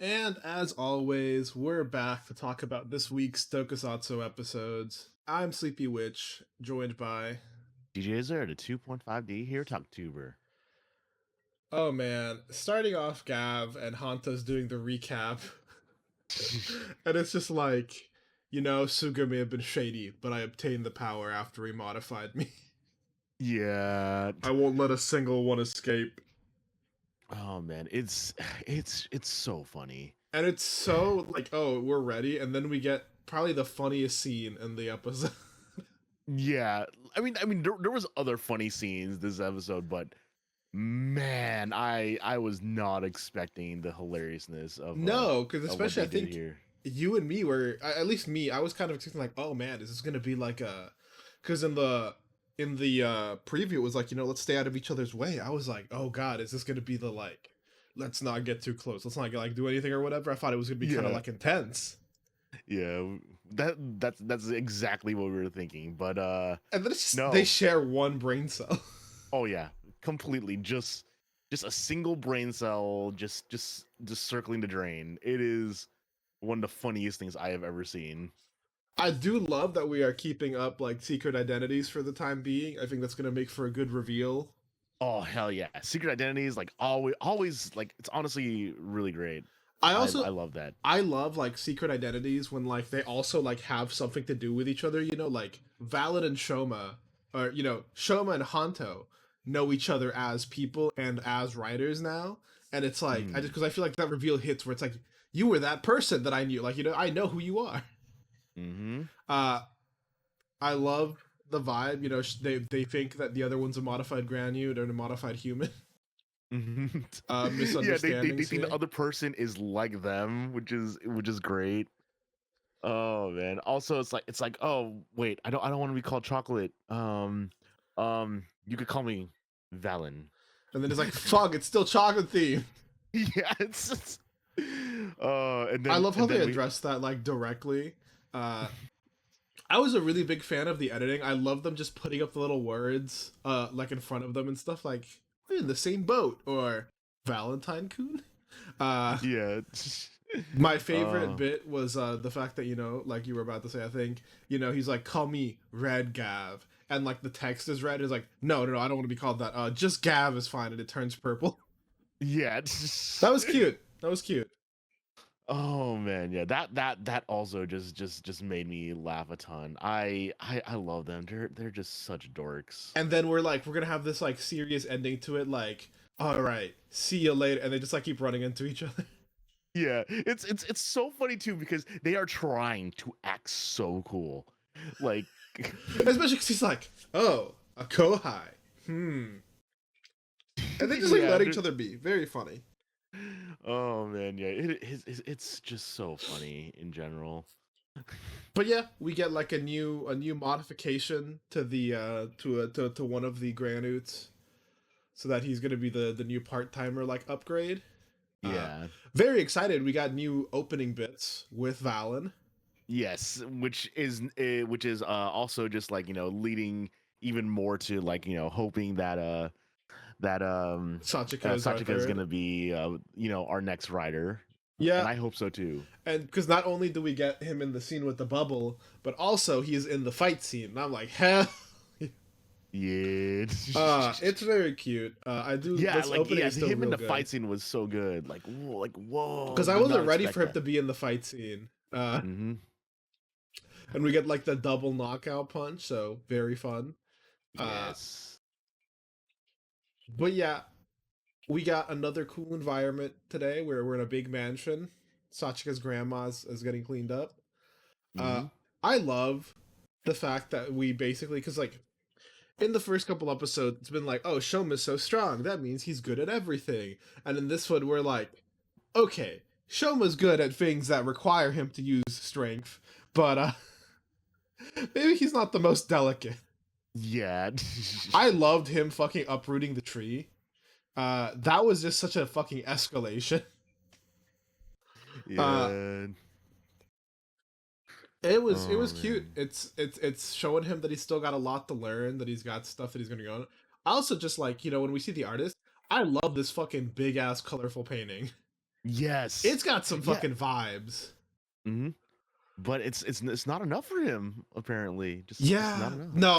And as always, we're back to talk about this week's Tokusatsu episodes. I'm Sleepy Witch, joined by. DJ Azure, the 2.5D here, Talk Tuber. Oh man, starting off Gav and Hanta's doing the recap. And it's just like, Suga may have been shady, but I obtained the power after he modified me. Yeah. I won't let a single one escape. Oh man, it's so funny. And it's so like, oh, we're ready, and then we get probably the funniest scene in the episode. Yeah, there was other funny scenes this episode, but man, I was not expecting the hilariousness of No, because of what especially they I did think here. you and me were at least me. I was kind of expecting like, oh man, is this gonna be like a? Because in the preview it was like let's stay out of each other's way. I was like, oh god, is this gonna be the like, let's not get too close, let's not like do anything or whatever. I thought it was gonna be kind of Yeah, like intense. yeah, that's exactly what we were thinking. But And then it's just, they no, share one brain cell. oh yeah, completely. Just a single brain cell, just circling the drain. It is one of the funniest things I have ever seen. I do love that we are keeping up like secret identities for the time being. I think that's gonna make for a good reveal. Oh hell yeah! Secret identities, like always like it's honestly really great. I I also love that. I love like secret identities when like they also like have something to do with each other, like Valid and Shoma, or Shoma and Hanto know each other as people and as writers now. And it's like I just Mm. because I feel like that reveal hits where it's like you were that person that I knew, like I know who you are. Mm-hmm. uh I love the vibe. They think that the other one's a modified Granute or a modified human. Mm-hmm. Yeah, they Misunderstandings think the here. other person is like them, which is great. Oh man. Also, it's like oh wait, I don't want to be called chocolate. You could call me Valen. And then it's like, fuck, it's still chocolate theme. Yeah, and I then love how and they then we address that like directly. I was a really big fan of the editing. I love them just putting up the little words like in front of them and stuff like we're in the same boat or Valentine Coon. Uh yeah. my favorite uh bit was the fact that like you were about to say, I think, he's like, call me Red Gav, and like the text is red, is like, no, I don't want to be called that. Just Gav is fine, and it turns purple. yeah. That was cute. That was cute. Oh man, yeah. That also just made me laugh a ton. I love them. They're just such dorks. And then we're gonna have this like serious ending to it, like, all right, see you later, and they just like keep running into each other. Yeah, it's so funny too because they are trying to act so cool. Like Especially because he's like, oh, a kohai, and they just like yeah, let each other be. Very funny. oh man, yeah. It's just so funny in general. But yeah, we get like a new modification to the to one of the Granutes, so that he's gonna be the new part timer like upgrade. Uh, Yeah. very excited. We got new opening bits with Valen. Yes, which is also just like, leading even more to like, hoping that Sachika is our Sachika is third. gonna be our next rider, and Yeah, I hope so too. and because not only do we get him in the scene with the bubble, but also he's in the fight scene. And I'm like, hell. Yeah. It's very cute. I do. Yeah, This like opening yeah, is still him in real the good fight scene was so good. Like whoa, because I did not wasn't ready expect for him that. to be in the fight scene. Mm-hmm. And we get like the double knockout punch, so very fun. Uh, Yes. but yeah, we got another cool environment today where we're in a big mansion. Sachika's grandma's is getting cleaned up. Uh, Mm-hmm. I love the fact that we basically, because like in the first couple episodes, it's been like, oh, Shoma's so strong. That means he's good at everything. And in this one, we're like, okay, Shoma's good at things that require him to use strength, but maybe he's not the most delicate. Yeah. I loved him fucking uprooting the tree. That was just such a fucking escalation. Uh, Yeah. it was Oh cute. man. It's showing him that he's still got a lot to learn. That he's got stuff that he's gonna go on. I also just like when we see the artist, I love this fucking big ass colorful painting. Yes. It's got some Yeah. fucking vibes. Hmm. But it's not enough for him apparently. Just not Yeah. enough. No,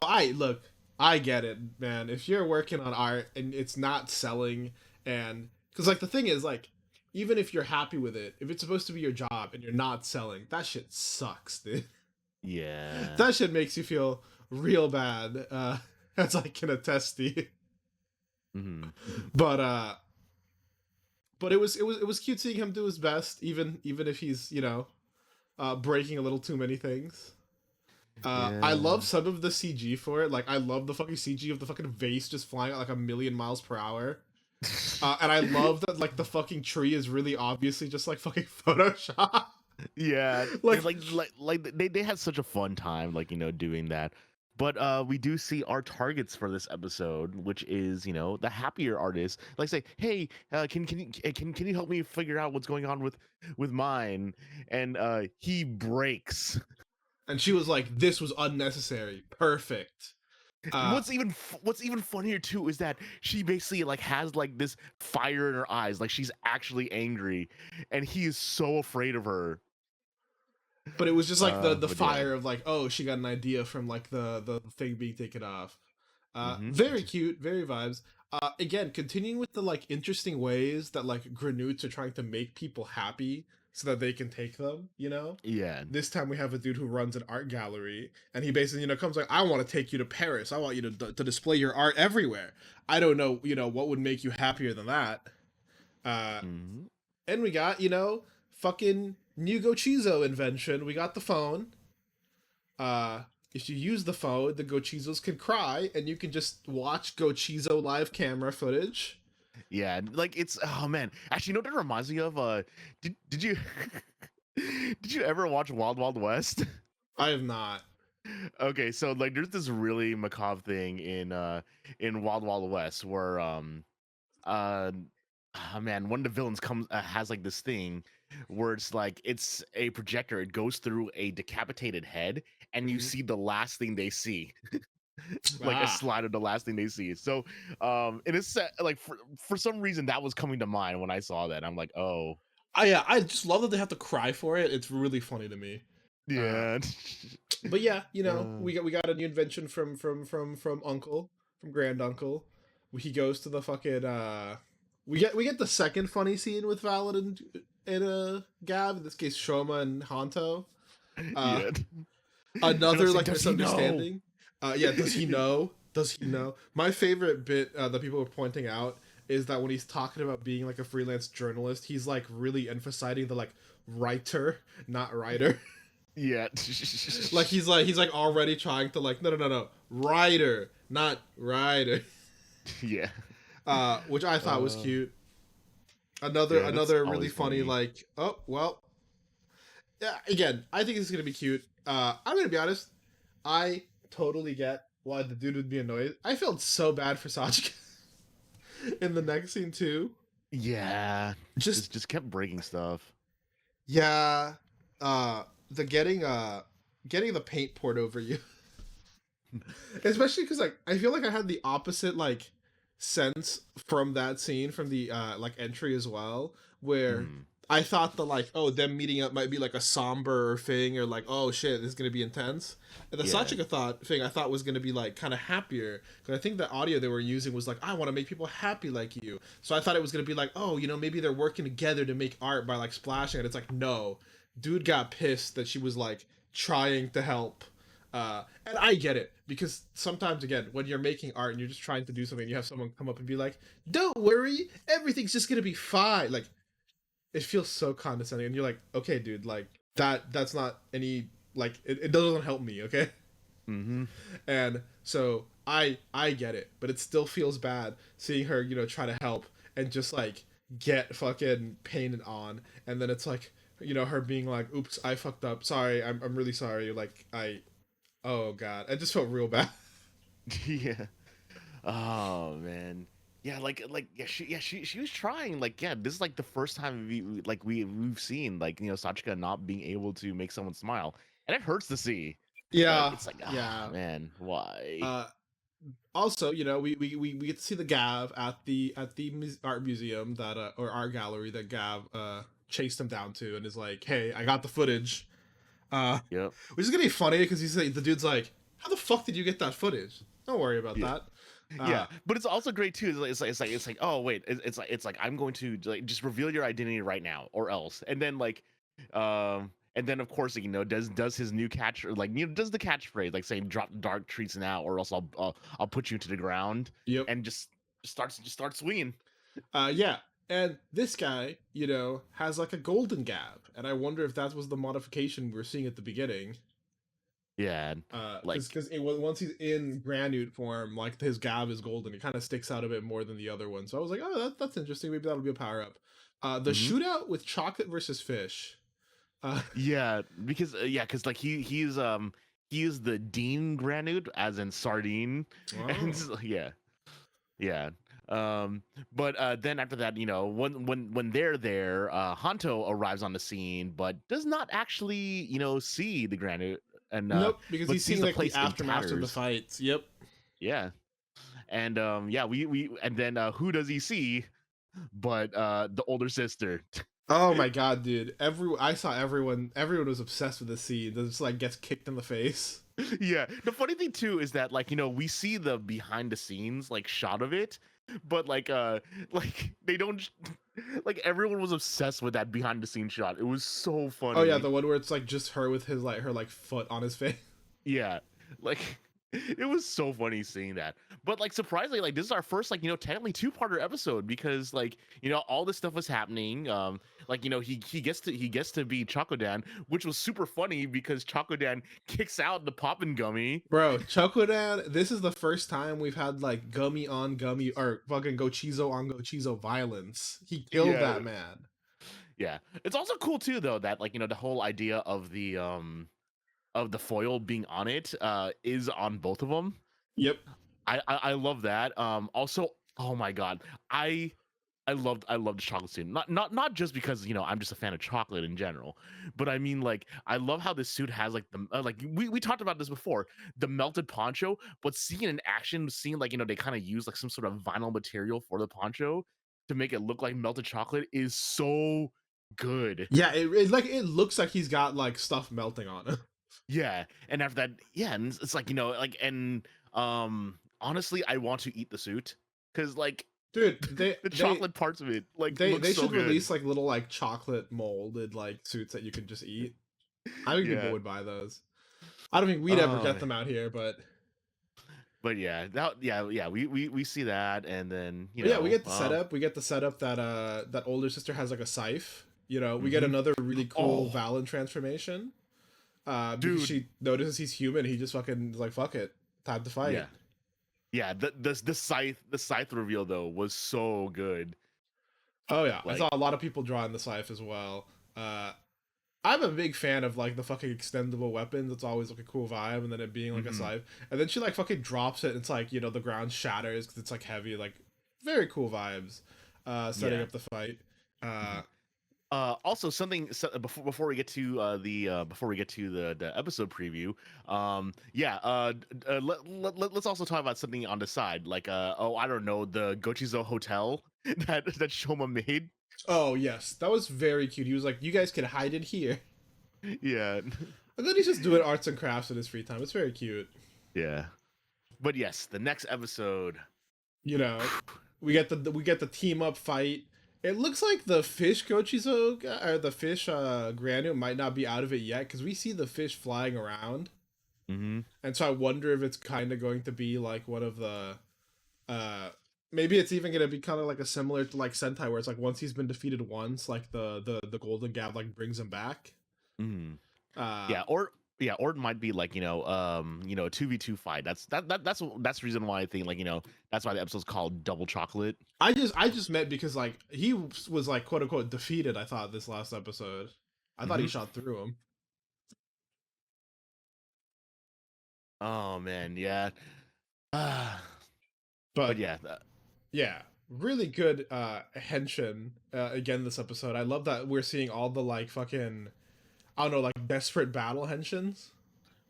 I get it, man. If you're working on art and it's not selling, and because like the thing is like, even if you're happy with it, if it's supposed to be your job and you're not selling, that shit sucks, dude. Yeah. That shit makes you feel real bad. As I can attest to. You. Hmm. But it was cute seeing him do his best, even if he's breaking a little too many things. I love Yeah. some of the CG for it. Like I love the fucking CG of the fucking vase just flying at like a million miles per hour. And I love that like the fucking tree is really obviously just like fucking Photoshop. Yeah, Like they had such a fun time, like doing that. But we do see our targets for this episode, which is the happier artist. Like say, hey, can you help me figure out what's going on with mine? And he breaks. and she was like, this was unnecessary. Perfect. And Uh what's even funnier too is that she basically like has like this fire in her eyes, like she's actually angry, and he is so afraid of her. but it was just like the But yeah. fire of like, oh, she got an idea from like the thing being taken off. Mm-hmm. Very cute, very vibes. Again, continuing with the like interesting ways that like Granoots are trying to make people happy so that they can take them. Yeah. This time we have a dude who runs an art gallery, and he basically comes like, I want to take you to Paris. I want you to display your art everywhere. I don't know, what would make you happier than that. Uh, Mm-hmm. and we got fucking new Gochizo invention. We got the phone. Uh, if you use the phone, the Gochizos can cry, and you can just watch Gochizo live camera footage. Yeah, like it's oh man. Actually, you know what that reminds me of? Did you did you ever watch Wild Wild West? I have not. Okay, so like there's this really macabre thing in Wild Wild West where uh man, one of the villains comes has like this thing where it's like it's a projector. It goes through a decapitated head, and you Mhm. see the last thing they see. Like a Ah, slide of the last thing they see. So it is like for some reason that was coming to mind when I saw that. I'm like, oh yeah, I just love that they have to cry for it. It's really funny to me. Uh, yeah. but yeah, uh, we got a new invention from Uncle, from Grand Uncle. He goes to the fucking we get the second funny scene with Valid and Gab. In this case, Shoma and Hanto. Uh, yeah. And I Another was like, like does he know? misunderstanding. Yeah, does he know? Does he know? My favorite bit that people were pointing out is that when he's talking about being like a freelance journalist, he's like really emphasizing the like writer, not writer. Yeah. Like he's like already trying to like no writer, not writer. Yeah. Which I thought was Uh, cute. Another yeah, that's another really always funny funny. like, oh well, yeah, again, I think this is gonna be cute. I'm gonna be honest, I totally get why the dude would be annoyed. I felt so bad for Sasuke in the next scene too. Yeah. Just Just kept breaking stuff. yeah, the getting the paint poured over you, especially because like I feel like I had the opposite like sense from that scene from the like entry as well, where Mm, I thought the like, oh, them meeting up might be like a somber thing, or like, oh shit, this is gonna be intense. And the yeah. Sachika thing I thought was gonna be like kind of happier, because I think the audio they were using was like, I want to make people happy like you. So I thought it was gonna be like, oh, maybe they're working together to make art by like splashing it. It's like, no, dude got pissed that she was like trying to help. And I get it, because sometimes again when you're making art and you're just trying to do something, you have someone come up and be like, don't worry, everything's just gonna be fine. Like it feels so condescending, and you're like, okay dude, like that's not any, like it doesn't help me, okay. Mm-hmm. And so I get it, but it still feels bad seeing her try to help and just like get fucking painted on, and then it's like her being like, oops, I fucked up, sorry, I'm really sorry, like oh god, I just felt real bad. Yeah. Oh man. Yeah, she was trying. Like, yeah, this is like the first time we've seen like Sachika not being able to make someone smile, and it hurts to see. But Yeah, it's like, ah, yeah. man, why? uh Also, you know, we get to see the Gav at the art museum that or art gallery that Gav chased him down to, and is like, "Hey, I got the footage." Uh, Yep. which is gonna be funny because he's like, the dude's like, "How the fuck did you get that footage? Don't worry about Yeah. that." Yeah, but it's also great too. It's like oh wait, it's like I'm going to like just reveal your identity right now or else, and then of course like, does his new catch or like does the catchphrase like saying drop dark treats now or else I'll put you to the ground Yep. and just start swinging. Yeah. And this guy, you know, has like a golden Gav, and I wonder if that was the modification we were seeing at the beginning. Yeah, like Because once he's in Granute form, like his Gav is golden, it kind of sticks out a bit more than the other one. So I was like, oh, that's interesting. Maybe that'll be a power up. The mhm. shootout with Chocolate versus Fish. Uh, Yeah, because like he is the Dean Granute as in sardine, and oh, yeah. Yeah. Um, but then after that, when they're there, Hanto arrives on the scene, but does not actually, see the granite and nope, because but he's sees seeing the like the place in aftermath of the tatters. fights. Yep. Yeah. And yeah, we and then who does he see but the older sister? Oh my god, dude! I saw everyone was obsessed with this scene. That just like gets kicked in the face. Yeah. The funny thing too is that like, we see the behind the scenes like shot of it, but like they don't like everyone was obsessed with that behind the scenes shot. It was so Oh yeah, funny. the one where it's like just her with his like her like foot on his face. Yeah. Like it was so funny seeing that. But like surprisingly, like this is our first like, technically two-parter episode because like, all this stuff was happening. Like, he gets to be Chocodan, which was super funny because Chocodan kicks out the poppin' gummy. Bro, Chocodan, this is the first time we've had like gummy on gummy or fucking Gochizo on Gochizo violence. He killed Yeah. that man. Yeah. It's also cool too though that like, the whole idea of the foil being on it is on both of them. Yep. I love that. Also, oh my god, I I loved the chocolate suit. Not just because I'm just a fan of chocolate in general, but I mean like I love how this suit has like the like we talked about this before, the melted poncho, but seeing it in action, seeing like they kind of use like some sort of vinyl material for the poncho to make it look like melted chocolate is so good. Yeah, it looks like he's got like stuff melting on him. Yeah, and after that, yeah, and it's like like and honestly, I want to eat the suit because like Dude, the chocolate parts of it like looks they so should good. release like little like chocolate molded like suits that you can just eat. I think people Yeah. would buy those. I don't think we'd ever Oh get man. them out here, But yeah, yeah, we see that, and then but yeah, we get the setup. We get the setup that that older sister has like a scythe. You know, we get mhm. another really cool Oh, Valen transformation. Because dude, she notices he's human, he just fucking is like, fuck it, time to fight. yeah, yeah. The scythe reveal though was so good. Oh yeah, I saw Like, a lot of people drawing the scythe as well. I'm a big fan of like the fucking extendable weapons. It's always like a cool vibe, and then it being like a mhm, scythe, and then she like fucking drops it. And it's like the ground shatters because it's like heavy, like very cool vibes. Setting yeah. up the fight. Mhm. Also before we get to the episode preview, yeah, let's also talk about something on the side, like oh, I don't know, the Gochizo hotel that Shoma made. Oh yes, that was very cute. He was like, "You guys can hide in here." Yeah. And then he's just doing arts and crafts in his free time. It's very cute. Yeah. But yes, the next episode. You know, we get the team up fight. It looks like the fish Gochizo or the fish Granite might not be out of it yet because we see the fish flying around, Hmm. and so I wonder if it's kind of going to be like one of the uh maybe it's even gonna be kind of like a similar to like Sentai where it's like once he's been defeated once, like the Golden Gab like brings him back. Hmm. Uh, Yeah, or it might be like 2v2 fight. That's the reason why I think like that's why the episode's called Double Chocolate. I just meant because like he was like quote unquote defeated. I thought this last episode, I thought he Hmm. shot through him, Oh man, yeah. Ah, but but yeah, yeah, really good henshin again this episode. I love that we're seeing all the like fucking I don't know like desperate battle henshins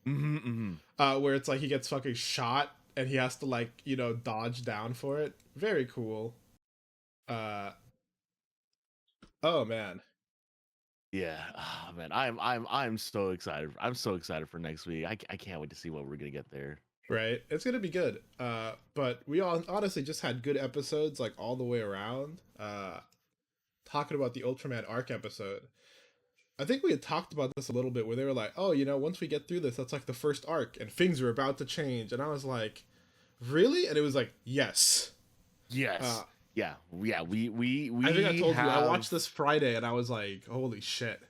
hmm, hmm. where it's like he gets fucking shot and he has to like dodge down for it. Very cool. Uh oh man, Yeah, oh, man, I'm so excited. I'm so excited for next week. I can't wait to see what we're gonna get there. right? It's gonna be good. But we all honestly just had good episodes like all the way around. Talking about the Ultraman arc episode, I think we had talked about this a little bit where they were like, oh, once we get through this, that's like the first arc, and things are about to change. And I was like, really? And it was like, yes. Uh, Yes, yeah, yeah. I think I We told you I have watched this Friday, and I was like, holy shit,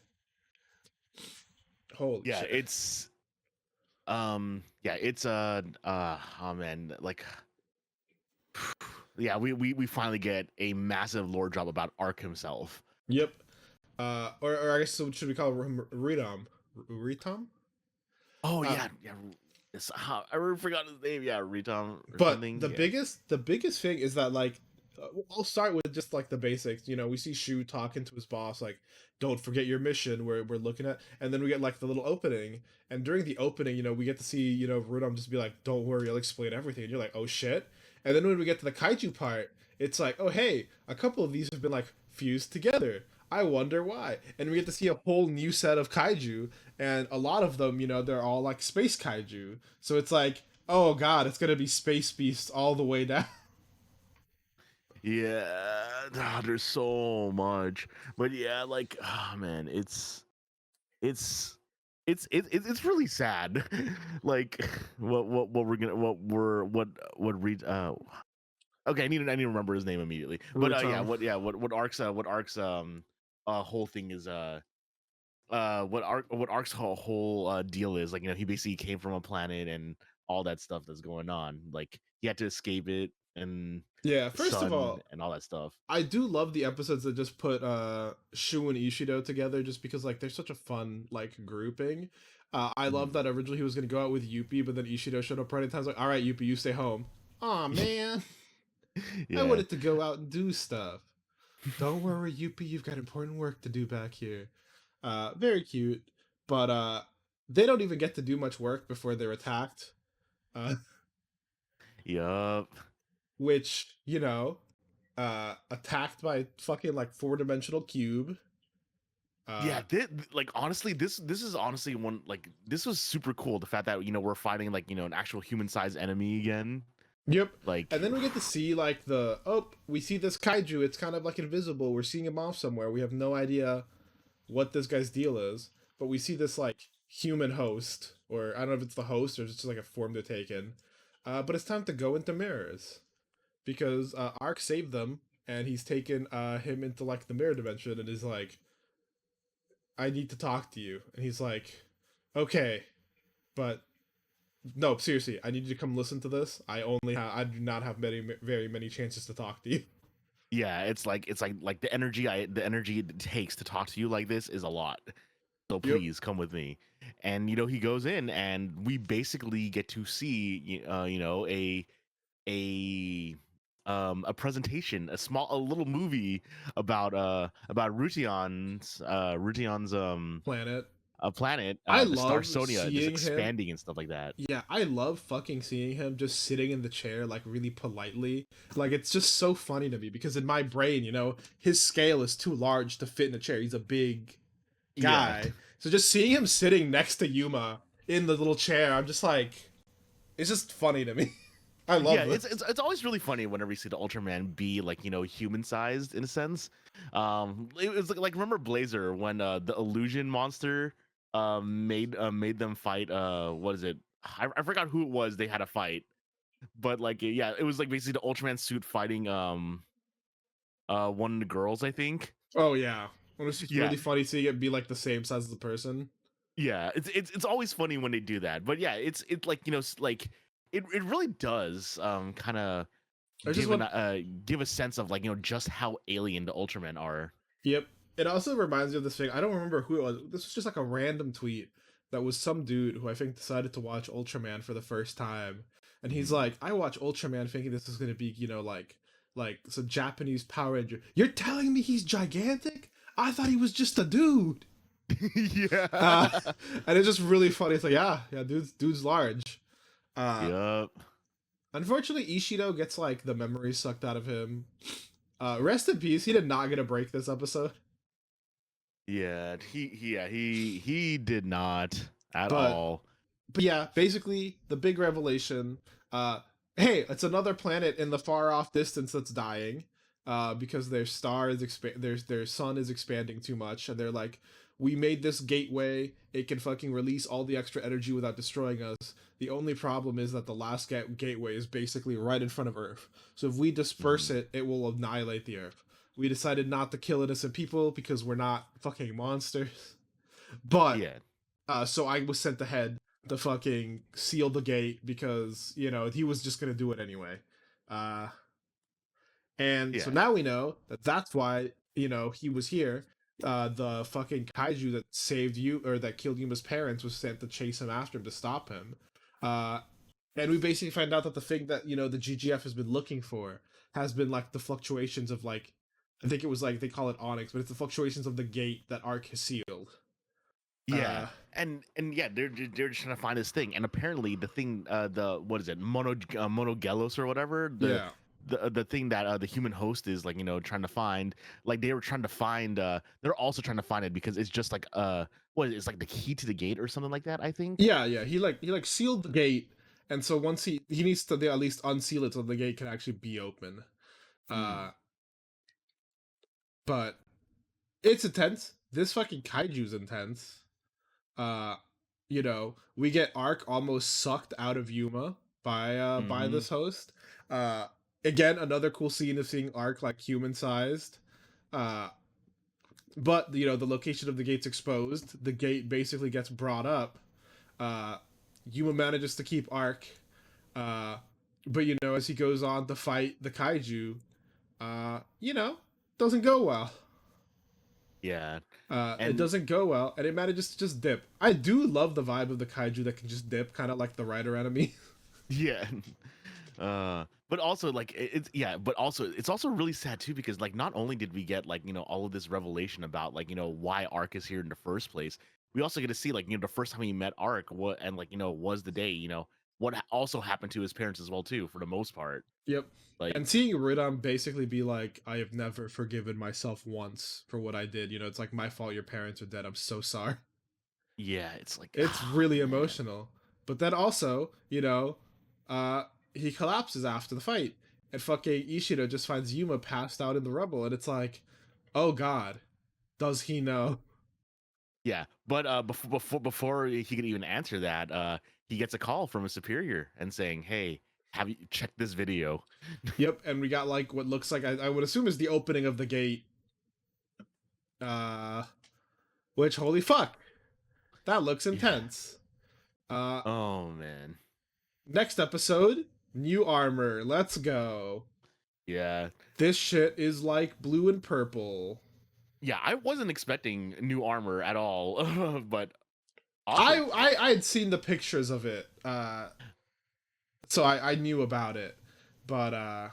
holy yeah. shit. It's oh man, like yeah. We finally get a massive lore drop about Ark himself. Yep. Or I guess should we call him Ritam? Ritam? Oh Uh, yeah, yeah. I really forgot his name. Yeah, Ruiton or but something. the Yeah. biggest thing is that like I'll start with just like the basics. We see Shu talking to his boss like, "Don't forget your mission." We're looking at, and then we get like the little opening, and during the opening, we get to see Rudam just be like, "Don't worry, I'll explain everything." And you're like, "Oh shit!" And then when we get to the kaiju part, it's like, "Oh hey, a couple of these have been like fused together. I wonder why." And we get to see a whole new set of kaiju, and a lot of them, they're all like space kaiju. So it's like, oh god, it's gonna be space beasts all the way down. Yeah, there's so much, but yeah, like, oh man, it's it's really sad. Like, what we're gonna what read okay, I need to remember his name immediately. But Rutam. what Ark's whole thing is what Ark's whole deal is, like, he basically came from a planet and all that stuff that's going on. Like, he had to escape it, and Yeah, the first of sun all, and all that stuff. I do love the episodes that just put Shu and Ishido together just because like they're such a fun like grouping. I love Mhm. that originally he was gonna go out with Yuppie, but then Ishido showed up right at times like, all right, Yuppie, you stay home. Aw man, I Yeah. wanted to go out and do stuff. Don't worry, Yuppie, you've got important work to do back here. Very cute, but they don't even get to do much work before they're attacked. Uh, Yup. which attacked by fucking like four-dimensional cube. Yeah, Uh, like, honestly, this is honestly one, like, this was super cool. The fact that we're fighting, like, an actual human sized enemy again. Yep. And Like, then we get to see like we see this kaiju. It's kind of like invisible. We're seeing him off somewhere. We have no idea what this guy's deal is, but we see this like human host, or I don't know if it's the host or just like a form they're taken. But it's time to go into mirrors because Ark saved them, and he's taken him into like the mirror dimension, and is like, "I need to talk to you." And he's like, "Okay, but no, seriously, I need you to come listen to this. I do not have very many chances to talk to you." yeah, it's like the energy it takes to talk to you like this is a lot. So Yep. please come with me. And he goes in, and we basically get to see a presentation, a little movie about Rution's Planet. a planet, I the star love Sonia, just seeing him. expanding and stuff like that. Yeah, I love fucking seeing him just sitting in the chair like really politely. Like it's just so funny to me because in my brain, his scale is too large to fit in a chair. He's a big Yeah. guy. So just seeing him sitting next to Yuma in the little chair, I'm just like, it's just funny to me. I Yeah, love it's, this. it's it's always really funny whenever you see the Ultraman be, like, human sized in a sense. It was like, remember Blazer when the illusion monster made them fight, what is it? I forgot who it was they had to fight, but like, yeah, it was like basically the Ultraman suit fighting one of the girls, I think. Oh yeah. And it's just Yeah, really funny seeing it be like the same size as the person. yeah, it's always funny when they do that. But yeah, it's like, like, it really does kind of I just want give a sense of, like, just how alien the Ultramen are. Yep. It also reminds me of this thing. I don't remember who it was. This was just like a random tweet that was some dude who I think decided to watch Ultraman for the first time. And he's Mhm. like, I watch Ultraman thinking this is gonna be, like some Japanese Power Ranger. You're telling me he's gigantic? I thought he was just a dude. Uh, Yeah. and it's just really funny. It's like, yeah, dude's large. Uh, Yep. Unfortunately, Ishido gets like the memories sucked out of him. Rest in peace. He did not get a break this episode. Yeah, he did not at But all. yeah, basically the big revelation. Uh, hey, it's another planet in the far off distance that's dying. Because their star is their sun is expanding too much, and they're like, we made this gateway. It can fucking release all the extra energy without destroying us. The only problem is that the last gateway is basically right in front of Earth. So if we disperse Mhm. it, it will annihilate the Earth. We decided not to kill innocent people because we're not fucking monsters. But Yeah, so I was sent ahead to fucking seal the gate because he was just gonna do it anyway. Uh, and so yeah, now we know that that's why he was here. The fucking kaiju that saved you or that killed Yuma's parents was sent to chase him after him to stop him. Uh, and we basically find out that the thing that the GGF has been looking for has been like the fluctuations of like, I think it was like they call it onyx, but it's the fluctuations of the gate that Ark has sealed. yeah. Uh, And yeah, they're just trying to find this thing, and apparently the thing, the what is it, monogelos or whatever, yeah. the thing that the human host is like trying to find, like they were trying to find, they're also trying to find it because it's just like what is it, it's like the key to the gate or something like that, I think. Yeah. He sealed the gate, and so once he needs to at least unseal it so the gate can actually be open. Mm. Uh, but it's intense. This fucking kaiju's intense. Uh, we get Ark almost sucked out of Yuma by Mm-hmm. this host. Uh, Again, another cool scene of seeing Ark like human sized. Uh, but the location of the gate's exposed. The gate basically gets brought up. Uh, Yuma manages to keep Ark. Uh, but as he goes on to fight the kaiju, doesn't go well. Yeah, It and doesn't go well, and it manages to just dip. I do love the vibe of the kaiju that can just dip, kind of like the Rider enemy. yeah. But also like it's yeah, but also it's also really sad too because like not only did we get like all of this revelation about like why Ark is here in the first place, we also get to see like the first time he met Ark, what and like was the day what also happened to his parents as well too for the most part. Yep. Like And seeing Ruiton basically be like, I have never forgiven myself once for what I did. It's like my fault. Your parents are dead. I'm so sorry. yeah, it's like It's oh really man, emotional. But then also, uh, he collapses after the fight, and fucking Ishido just finds Yuma passed out in the rubble, and it's like, oh god, does he know? yeah. But before he could even answer that, he gets a call from a superior and saying, "Hey, have you checked this video?" Yep, and we got like what looks like I would assume is the opening of the gate. Uh, which holy fuck, that looks Yeah. intense. Uh, Oh man. Next episode, new armor. Let's go. Yeah. This shit is like blue and purple. Yeah, I wasn't expecting new armor at all, but I awesome. I had seen the pictures of it, so I knew about it, but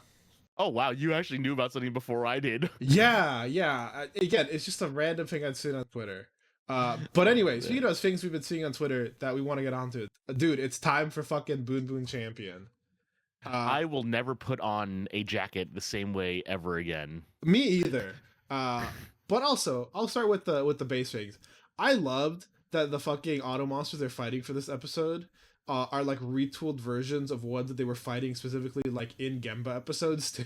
Oh wow, you actually knew about something before I did. yeah. Again, it's just a random thing I'd seen on Twitter. But Oh anyways, man. things we've been seeing on Twitter that we want to get onto. Dude, it's time for fucking Boon Boon Champion. Uh, I will never put on a jacket the same way ever again. Me either. But also, I'll start with the base things. I loved that the fucking auto monsters they're fighting for this episode are like retooled versions of ones that they were fighting specifically like in Gemba episodes too.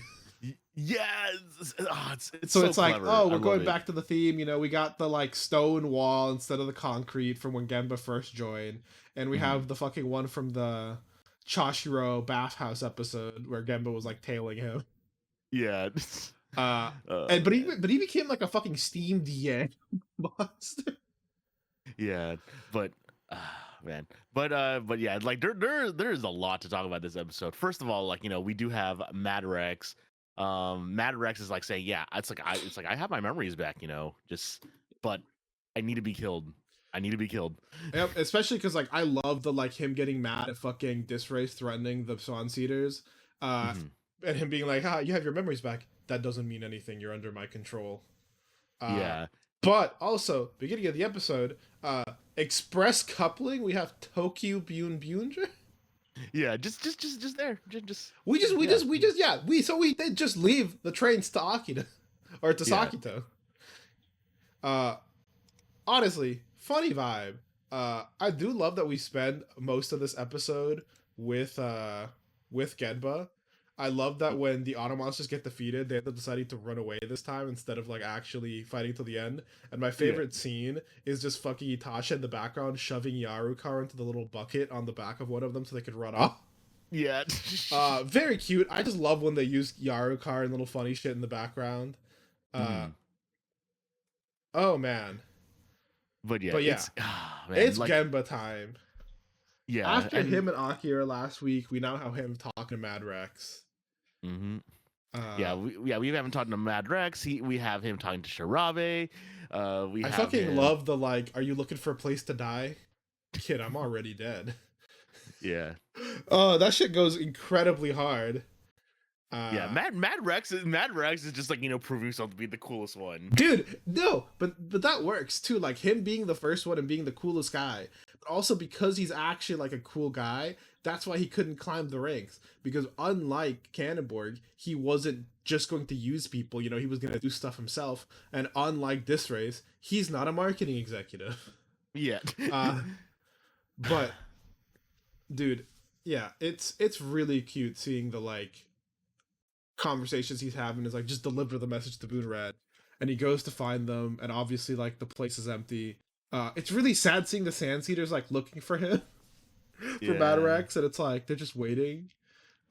Yes, oh, it's So so it's like, clever. oh, I we're love going it. back to the theme. We got the like stone wall instead of the concrete from when Gemba first joined, and we Mhm. have the fucking one from the Chashiro bathhouse episode where Gemba was like tailing him. Yeah. Uh, Oh and man. but he became like a fucking Steam DA monster. Yeah, but man, but yeah, like there's a lot to talk about this episode. First of all, like we do have Madrex. Madrex is like saying, yeah, it's like I have my memories back, just but I need to be killed. I need to be killed. Yep, especially because like I love the like him getting mad at fucking Disrace threatening the Swan Cedars, uh, Mhm. and him being like, "Ha, you have your memories back. That doesn't mean anything. You're under my control." Uh, Yeah, but also beginning of the episode, express coupling. We have Tokyo Bune Bunja. Yeah, just there. Just yeah. We did just leave the trains to Akita or to Yeah. Sakito. Uh, Honestly, funny vibe. I do love that we spend most of this episode with Genba. I love that when the auto monsters get defeated, they end up deciding to run away this time instead of like actually fighting till the end. And my Yeah. favorite scene is just fucking Itasha in the background shoving Yarukar into the little bucket on the back of one of them so they could run off. Yeah. Very cute. I just love when they use Yarukar and little funny shit in the background. Uh, Mhm. oh man, But yeah, but yeah, man, it's like Genba time. yeah, After and him and Akira last week, we now have him talking to Mad Rex. mhm. Uh, We haven't talked to Mad Rex. We have him talking to Shirabe. We I have fucking him. love the like, are you looking for a place to die? Kid, I'm already dead. Yeah. Oh, that shit goes incredibly hard. Yeah, Uh, Mad Rex is just like proving himself to be the coolest one. Dude, no, but that works too. Like him being the first one and being the coolest guy, but also because he's actually like a cool guy. That's why he couldn't climb the ranks. Because unlike Cannonborg, he wasn't just going to use people. You know, he was going to do stuff himself. And unlike this race, he's not a marketing executive. Yeah. Uh, but dude, yeah, it's really cute seeing the like conversations he's having is like just deliver the message to Boonrad, and he goes to find them, and obviously like the place is empty. It's really sad seeing the Sandseeders like looking for him for Yeah. Madarax, and it's like they're just waiting.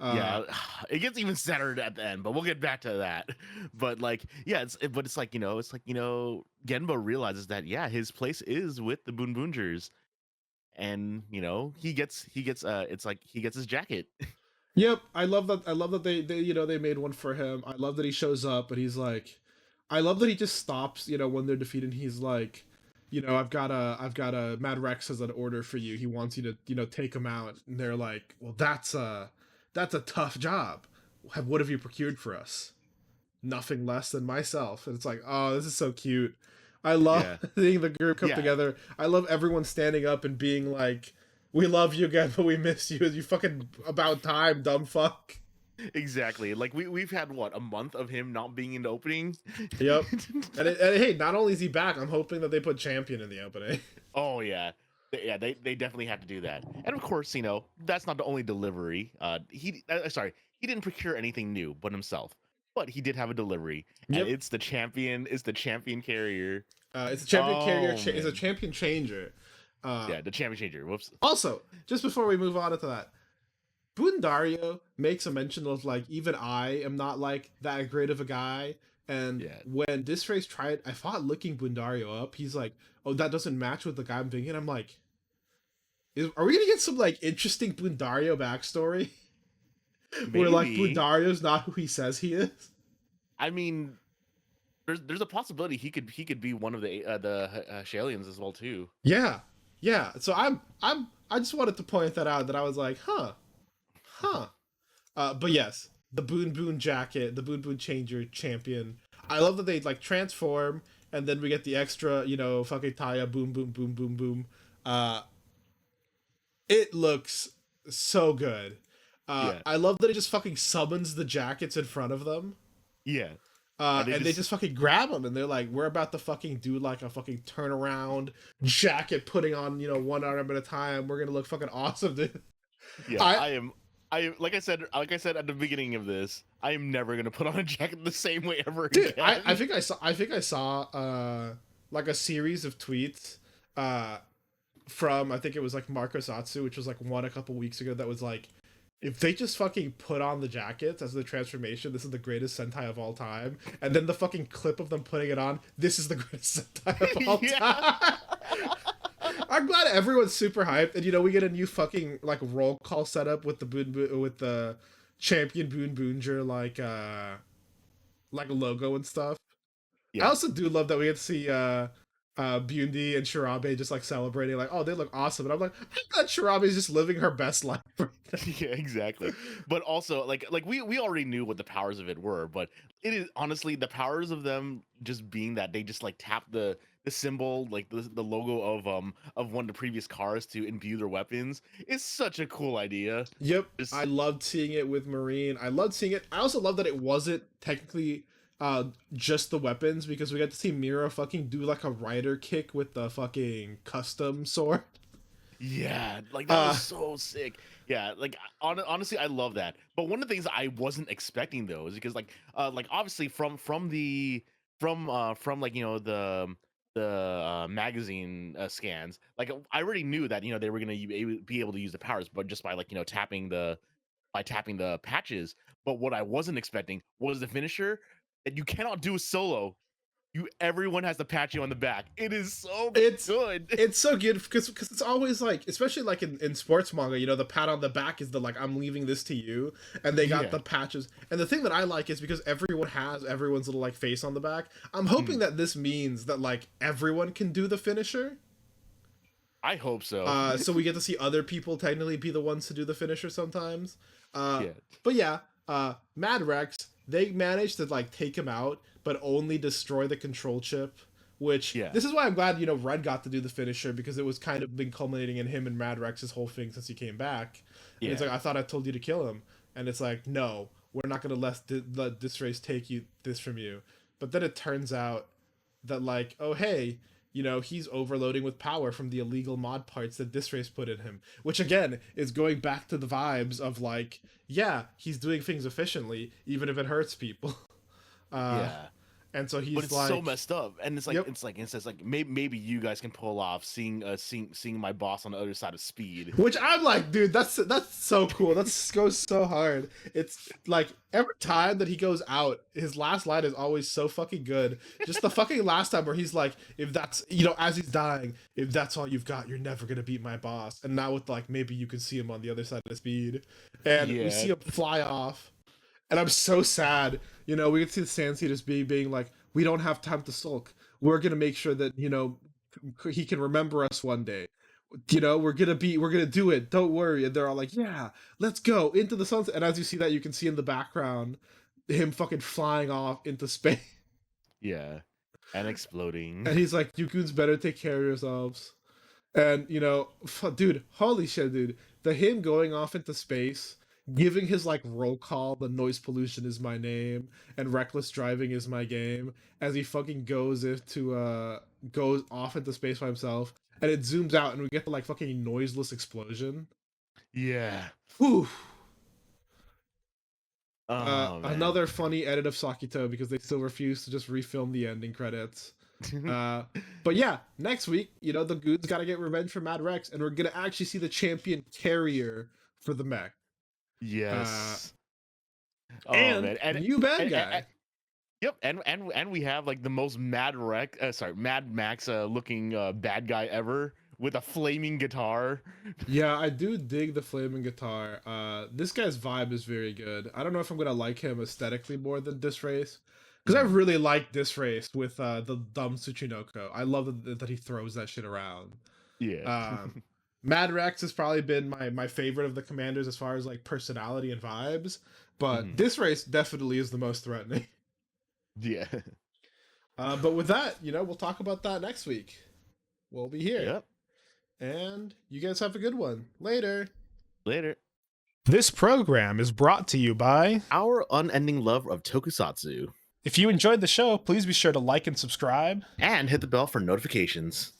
Uh, Yeah, it gets even sadder at the end, but we'll get back to that. But like, yeah, it's like Genba realizes that his place is with the Boon Boongers, and it's like he gets his jacket. yep, I love that. I love that they they made one for him. I love that he shows up, and he's like, I love that he just stops. You know, when they're defeated, he's like, I've got a Mad Rex has an order for you. He wants you to take him out, and they're like, well, that's a tough job. What have you procured for us? Nothing less than myself. And it's like, oh, this is so cute. I love Yeah, seeing the group come yeah, together. I love everyone standing up and being like, we love you again, but we miss you. You fucking about time, dumb fuck. exactly. Like we've had what, a month of him not being in the opening. Yep. And hey, not only is he back, I'm hoping that they put Champion in the opening. Oh yeah. They definitely had to do that. And of course, that's not the only delivery. He didn't procure anything new but himself. But he did have a delivery, and Yep. it's the champion carrier. It's a champion carrier. Oh It's a man. champion changer. Uh, Yeah, the champion changer. Whoops. Also, just before we move on into that, Bundario makes a mention of like even I am not like that great of a guy. And Yeah. when this race tried, I thought looking Bundario up, he's like, "Oh, that doesn't match with the guy I'm thinking." I'm like, are we gonna get some like interesting Bundario backstory where like Maybe. Bundario's not who he says he is? I mean, there's a possibility he could be one of the Shalians as well too. Yeah, yeah. So I just wanted to point that out that I was like, huh. But yes, the Boon Boon jacket, the Boon Boon changer champion. I love that they like transform, and then we get the extra, fucking Taya boom boom boom boom boom. Uh, it looks so good. Yeah. I love that it just fucking summons the jackets in front of them. Yeah. And And they just fucking grab them, and they're like, "We're about to fucking do like a fucking turnaround jacket, putting on one arm at a time. We're gonna look fucking awesome, dude." yeah, I I like I said at the beginning of this, I am never gonna put on a jacket the same way ever dude, again. I think I saw like a series of tweets uh from I think it was like Marco Satsu, which was like one a couple weeks ago, that was like, if they just fucking put on the jackets as the transformation, this is the greatest Sentai of all time. And then the fucking clip of them putting it on, this is the greatest Sentai of all Yeah. time. I'm glad everyone's super hyped, and we get a new fucking like roll call setup with with the champion Boon Boonger like logo and stuff. I Yeah. also do love that we get to see Bundi and Shirabe just like celebrating, like, oh, they look awesome. And I'm like, I thought Shirabe is just living her best life right now. Yeah, exactly. But also, like we already knew what the powers of it were, but it is honestly the powers of them just being that they just like tap the symbol, like the logo of one of the previous cars to imbue their weapons is such a cool idea. Yep, I Just loved seeing it with Marine. I loved seeing it. I also love that it wasn't technically just the weapons, because we got to see Mira fucking do like a rider kick with the fucking custom sword. yeah, like that was Uh so sick. Yeah, like honestly, I love that. But one of the things I wasn't expecting though is because like obviously from like the magazine scans, like I already knew that they were gonna be able to use the powers, but just by like tapping the patches. But what I wasn't expecting was the finisher that you cannot do solo. Everyone has to patch you on the back. It is so it's good. it's so good because it's always like, especially like in sports manga, the pat on the back is the like, I'm leaving this to you, and they got Yeah. the patches. And the thing that I like is because everyone has everyone's little like face on the back. I'm hoping Mhm. that this means that like everyone can do the finisher. I hope so. So we get to see other people technically be the ones to do the finisher sometimes. Uh, Yeah. but yeah, Mad Rex, they managed to like take him out, but only destroy the control chip. Which, Yeah. this is why I'm glad Red got to do the finisher, because it was kind of been culminating in him and Mad Rex's whole thing since he came back. And it's Yeah. like, I thought I told you to kill him, and it's like, no, we're not gonna let this race take this from you. But then it turns out that like, oh hey, he's overloading with power from the illegal mod parts that this race put in him, which again is going back to the vibes of like, yeah, he's doing things efficiently even if it hurts people. uh Yeah. and so But he's it's so like, messed up, and yep, it says like maybe you guys can pull off seeing my boss on the other side of speed. which I'm like, dude, that's so cool. That goes so hard. It's like every time that he goes out, his last line is always so fucking good. Just the fucking last time where he's like, if that's, as he's dying, if that's all you've got, you're never gonna beat my boss. And now with like, maybe you can see him on the other side of the speed, and we Yeah. see him fly off. And I'm so sad. We can see the Sand Seeders being like, we don't have time to sulk. We're gonna make sure that he can remember us one day. We're gonna do it. Don't worry. And they're all like, yeah, let's go into the sunset. And as you see that, you can see in the background him fucking flying off into space. Yeah. And exploding. And he's like, you goons better take care of yourselves. And dude, holy shit, dude, him going off into space, giving his like roll call, the noise pollution is my name, and reckless driving is my game, as he fucking goes off into space by himself, and it zooms out, and we get the like fucking noiseless explosion. Yeah. Whew. Oh man. Another funny edit of Sakito because they still refuse to just refilm the ending credits. But yeah, next week, the goons got to get revenge for Mad Rex, and we're gonna actually see the champion carrier for the mech. Yes. Oh And man. And, new bad and, guy. and yep. And we have like the most Mad Max looking bad guy ever with a flaming guitar. Yeah, I do dig the flaming guitar. This guy's vibe is very good. I don't know if I'm gonna like him aesthetically more than this race, because I Mhm. really like this race with the dumb Tsuchinoko. I love that he throws that shit around. Yeah. Mad Rex has probably been my favorite of the commanders as far as like personality and vibes, but Mhm. this race definitely is the most threatening. Yeah. But with that, we'll talk about that next week. We'll be here. Yep. And you guys have a good one. Later. Later. This program is brought to you by. Our unending love of tokusatsu. If you enjoyed the show, please be sure to like and subscribe. And hit the bell for notifications.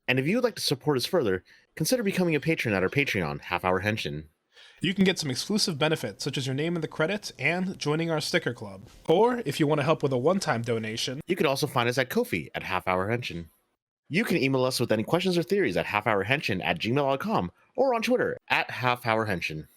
And if you would like to support us further, consider becoming a patron at our Patreon, Half Hour Henshin. You can get some exclusive benefits, such as your name in the credits and joining our sticker club. Or, if you want to help with a one-time donation, You can also find us at Ko-fi at Half Hour Henshin. You can email us with any questions or theories at halfhourhenshin@gmail.com or on Twitter at halfhourhenshin.